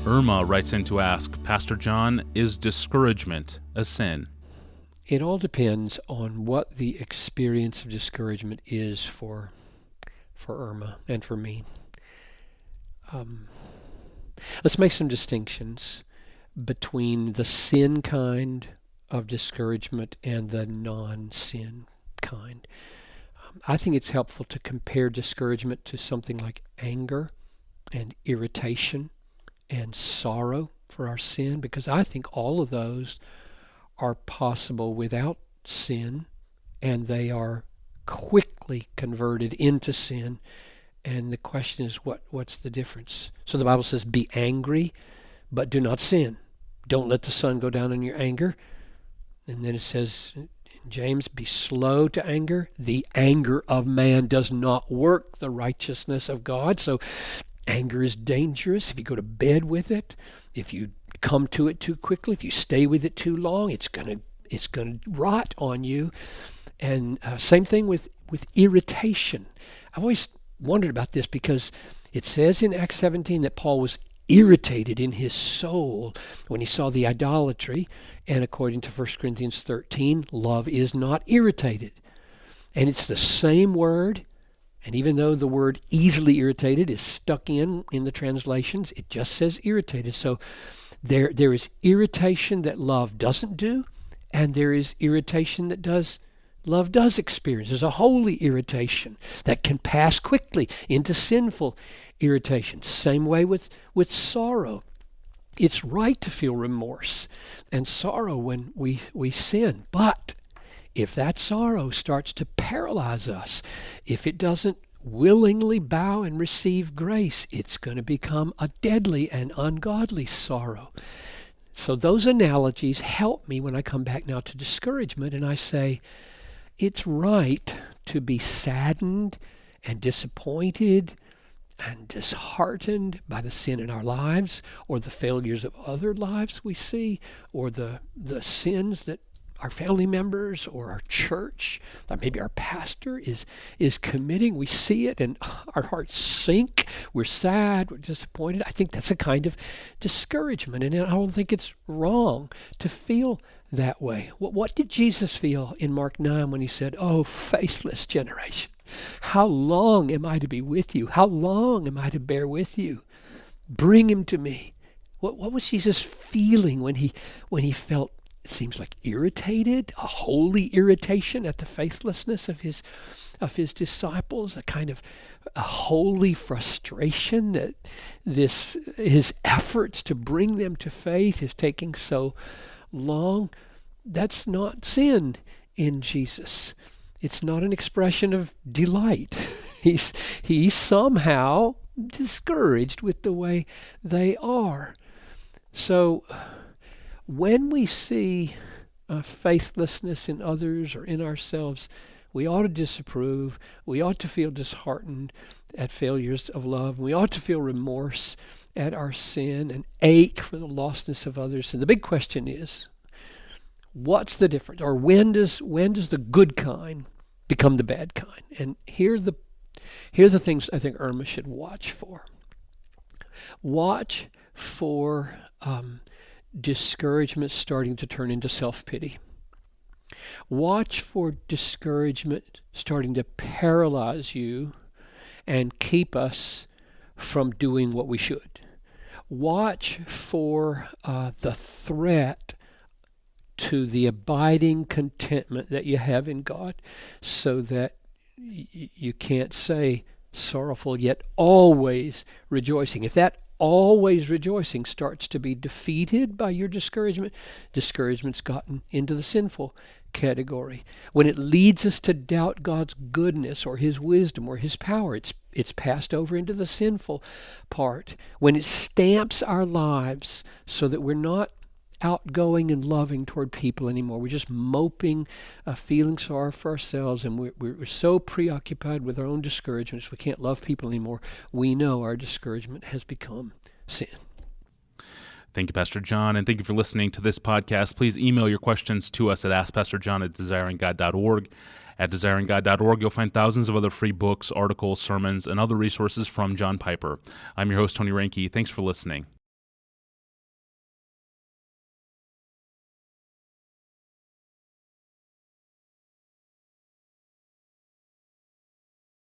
Irma writes in to ask, Pastor John, is discouragement a sin? It all depends on what the experience of discouragement is for Irma and for me. Let's make some distinctions between the sin kind of discouragement and the non-sin kind. I think it's helpful to compare discouragement to something like anger and irritation and sorrow for our sin, because I think all of those are possible without sin, and they are quickly converted into sin. And the question is, what's the difference? So the Bible says, be angry, but do not sin. Don't let the sun go down in your anger. And then it says in James, be slow to anger. The anger of man does not work the righteousness of God. So anger is dangerous. If you go to bed with it, if you come to it too quickly, if you stay with it too long, it's gonna rot on you. And same thing with irritation. I've always wondered about this because it says in Acts 17 that Paul was irritated in his soul when he saw the idolatry, and according to 1 Corinthians 13, love is not irritated. And it's the same word, and even though the word easily irritated is stuck in the translations, it just says irritated. So there is irritation that love doesn't do, and there is irritation that love does experience. There's a holy irritation that can pass quickly into sinful irritation. Same way with sorrow. It's right to feel remorse and sorrow when we sin. But if that sorrow starts to paralyze us, if it doesn't willingly bow and receive grace, it's going to become a deadly and ungodly sorrow. So those analogies help me when I come back now to discouragement, and I say, it's right to be saddened and disappointed and disheartened by the sin in our lives, or the failures of other lives we see, or the sins that our family members or our church, or maybe our pastor is committing. We see it and our hearts sink. We're sad, we're disappointed. I think that's a kind of discouragement, and I don't think it's wrong to feel that way. What did Jesus feel in Mark 9 when he said, "Oh, faithless generation, how long am I to be with you? How long am I to bear with you? Bring him to me." What was Jesus feeling when he felt, it seems like, irritated, a holy irritation at the faithlessness of his disciples, a kind of a holy frustration that his efforts to bring them to faith is taking so long? That's not sin in Jesus. It's not an expression of delight. He's somehow discouraged with the way they are. So when we see faithlessness in others or in ourselves, we ought to disapprove. We ought to feel disheartened at failures of love. We ought to feel remorse at our sin and ache for the lostness of others. And the big question is, what's the difference? Or when does the good kind become the bad kind? And here are the things I think Irma should watch for. Watch for discouragement starting to turn into self-pity. Watch for discouragement starting to paralyze you and keep us from doing what we should. Watch for the threat to the abiding contentment that you have in God, so that you can't say sorrowful yet always rejoicing. If that always rejoicing starts to be defeated by your discouragement's gotten into the sinful category. When it leads us to doubt God's goodness or his wisdom or his power, it's passed over into the sinful part. When it stamps our lives so that we're not outgoing and loving toward people anymore, we're just moping, feeling sorry for ourselves, and we're so preoccupied with our own discouragements we can't love people anymore, we know our discouragement has become sin. Thank you, Pastor John, and thank you for listening to this podcast. Please email your questions to us at askpastorjohn@desiringgod.org. At desiringgod.org, you'll find thousands of other free books, articles, sermons, and other resources from John Piper. I'm your host, Tony Reinke. Thanks for listening.